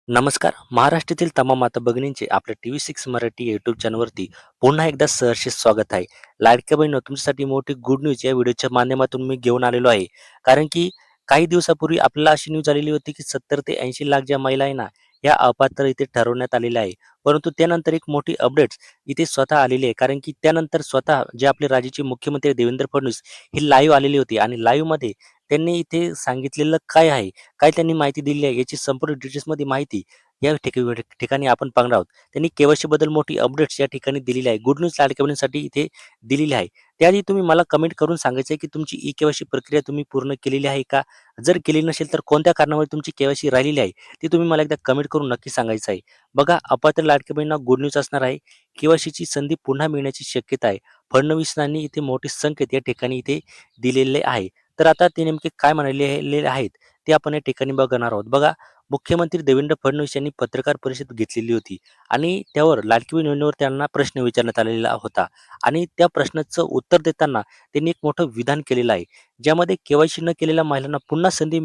नमस्कार. महाराष्ट्रातील तमाम माता भगिनींचे आपल्या TV6 मराठी यूट्यूब चॅनलवरती पुन्हा एकदा सहर्ष स्वागत आहे. लाडक्या बहिणींनो, तुमच्यासाठी मोठी गुड न्यूज या व्हिडिओच्या माध्यमातून मी घेऊन आलेलो आहे. कारण की काही दिवसापूर्वी आपल्याला अशी न्यूज आलेली होती की 70 ते 80 लाख ज्या महिला आहे ना, या अपात्र इथे ठरवण्यात आलेल्या आहे. परंतु त्यानंतर एक मोठी अपडेट्स इथे स्वतः आलेली आहे. कारण की त्यानंतर स्वतः जे आपले राज्याचे मुख्यमंत्री देवेंद्र फडणवीस हे लाईव्ह आलेले होते आणि लाईव्हमध्ये त्यांनी इथे सांगितलेलं काय आहे, काय त्यांनी माहिती दिली आहे, याची संपूर्ण डिटेल्समध्ये माहिती या ठिकाणी आपण पाहणार आहोत. त्यांनी के-वाय-सी बद्दल मोठी अपडेट्स या ठिकाणी दिलेली आहे. गुड न्यूज लाडक्या बहिणींसाठी इथे दिलेली आहे. त्याआधी तुम्ही मला कमेंट करून सांगायचं आहे, की तुमची ई-के-वाय-सी प्रक्रिया तुम्ही पूर्ण केलेली आहे का? जर केली नसेल तर कोणत्या कारणामुळे तुमची के-वाय-सी राहिलेली आहे, ते तुम्ही मला एकदा कमेंट करून नक्की सांगायचं आहे. बघा, अपात्र लाडक्या बहिणींना गुड न्यूज असणार आहे. के-वाय-सीची संधी पुन्हा मिळण्याची शक्यता आहे. फडणवीसांनी इथे मोठे संकेत या ठिकाणी इथे दिलेले आहे. तर आता ते नेमके काय म्हणालेले आहेत, ते आपण या ठिकाणी बघणार आहोत. बघा, मुख्यमंत्री देवेंद्र फडणवीस यांनी पत्रकार परिषद घेतलेली होती आणि त्यावर लाडकी बहीण योजनेवर त्यांना प्रश्न विचारण्यात आलेला होता आणि त्या प्रश्नाचं उत्तर देताना त्यांनी एक मोठं विधान केलेलं आहे, ज्यामध्ये के-वाय-सी न केलेल्या महिलांना पुन्हा संधी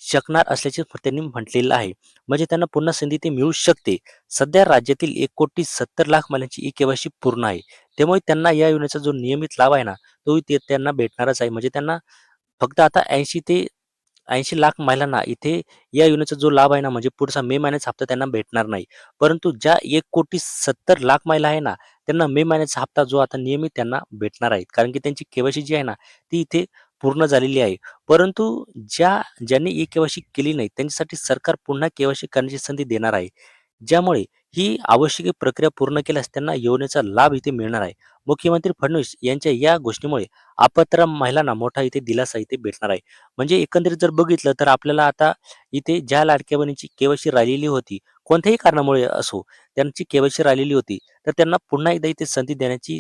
शकणार असल्याचे त्यांनी म्हटलेलं आहे. म्हणजे त्यांना पुन्हा संधी ती मिळू शकते. सध्या राज्यातील 1,70,00,000 महिलांची ई-के-वाय-सी पूर्ण आहे. त्यामुळे त्यांना या योजनेचा जो नियमित लाभ आहे ना, तो ते त्यांना भेटणारच आहे. म्हणजे त्यांना फक्त आता 80 ते 80 लाख महिलांना इथे या योजनेचा जो लाभ आहे ना, म्हणजे पुढचा मे महिन्याचा हप्ता त्यांना भेटणार नाही. परंतु ज्या 1,70,00,000 महिला आहे ना, त्यांना मे महिन्याचा हप्ता जो आता नियमित त्यांना भेटणार आहे. कारण की त्यांची के-वाय-सी जी आहे ना, ती इथे पूर्ण झालेली आहे. परंतु ज्यांनी ई-के-वाय-सी केली नाही, त्यांच्यासाठी सरकार पुन्हा के-वाय-सी करण्याची संधी देणार आहे. ज्यामुळे ही आवश्यक प्रक्रिया पूर्ण केल्यास त्यांना योजनेचा लाभ इथे मिळणार आहे. मुख्यमंत्री फडणवीस यांच्या या गोष्टीमुळे अपात्र महिलांना मोठा इथे दिलासा इथे भेटणार आहे. म्हणजे एकंदरीत जर बघितलं तर आपल्याला आता इथे ज्या लाडक्या बहिणीची के-वाय-सी राहिलेली होती, कोणत्याही कारणामुळे असो, त्यांची के-वाय-सी राहिलेली होती, तर त्यांना पुन्हा एकदा इथे संधी देण्याची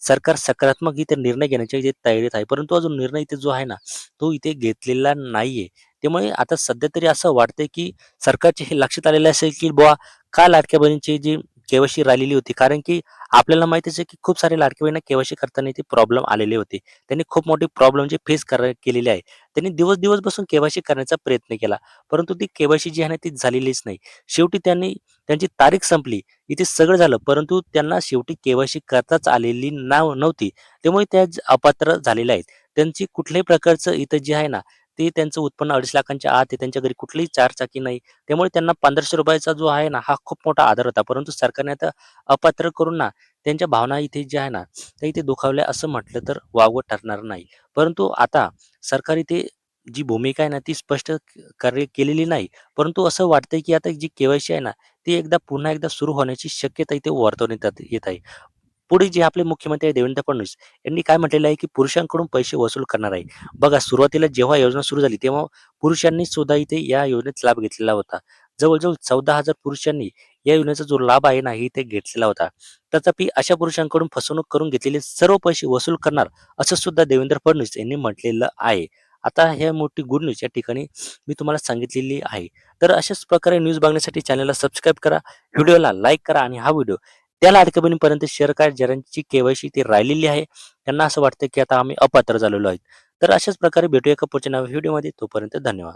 सरकार सकारात्मक इथे निर्णय घेण्याच्या इथे तयारीत आहे. परंतु अजून निर्णय इथे जो आहे ना, तो इथे घेतलेला नाहीये. त्यामुळे आता सध्या तरी असं वाटतंय, की सरकारच्या हे लक्षात आलेलं असेल, की बुवा का लाडक्या बहिणीची जी के-वाय-सी राहिलेली होती. कारण की आपल्याला माहितीच आहे, की खूप सारे लाडक्या बहिणींना के-वाय-सी करताना इथे प्रॉब्लेम आलेले होते. त्यांनी खूप मोठी प्रॉब्लेमचे फेस केलेले आहे. त्यांनी दिवस-दिवस बसून के-वाय-सी करण्याचा प्रयत्न केला. परंतु ती के-वाय-सी जी आहे ना, ती झालेलीच नाही. शेवटी त्यांची तारीख संपली. इथे सगळं झालं, परंतु त्यांना शेवटी के-वाय-सी करताच आलेली नव्हती. त्यामुळे त्या अपात्र झालेल्या आहेत. त्यांची कुठल्याही प्रकारचं इथं जे आहे ना, ते त्यांचं उत्पन्न 2.5 लाखांच्या आत आहे. त्यांच्या घरी कुठलीही चारचाकी नाही. त्यामुळे त्यांना ₹1500 जो आहे ना, हा खूप मोठा आधार होता. परंतु सरकारने आता अपात्र करून ना, त्यांच्या भावना इथे ज्या आहे ना, त्या इथे दुखावल्या असं म्हटलं तर वावगं ठरणार नाही. परंतु आता सरकार इथे जी भूमिका आहे ना, ती स्पष्ट केलेली नाही. परंतु असं वाटतंय, की आता जी के-वाय-सी आहे ना, ती पुन्हा एकदा सुरू होण्याची शक्यता इथे वर्तवण्यात येत आहे. पुढे जे आपले मुख्यमंत्री आहे देवेंद्र फडणवीस यांनी काय म्हटलेलं आहे, की पुरुषांकडून पैसे वसूल करणार आहे. बघा, सुरुवातीला जेव्हा योजना सुरू झाली, तेव्हा पुरुषांनी सुद्धा इथे या योजनेचा लाभ घेतलेला होता. जवळ-जवळ 14,000 पुरुषांनी या योजनेचा जो लाभ आहे ना, हे इथे घेतलेला होता. तथापि अशा पुरुषांकडून फसवणूक करून घेतलेले सर्व पैसे वसूल करणार, असं सुद्धा देवेंद्र फडणवीस यांनी म्हटलेलं आहे. आता हे मोठी गुड न्यूज या ठिकाणी मी तुम्हाला सांगितलेली आहे. तर अशाच प्रकारे न्यूज बघण्यासाठी चॅनलला सबस्क्राईब करा, व्हिडिओला लाईक करा आणि हा व्हिडिओ त्या लाडक्या बहिणीपर्यंत शेअर करा ज्यांची के-वाय-सी ती राहिलेली आहे. त्यांना असं वाटतं की आता आम्ही अपात्र झालेलो आहे. तर अशाच प्रकारे भेटूया एका पुढच्या नव्या व्हिडिओमध्ये. तोपर्यंत धन्यवाद.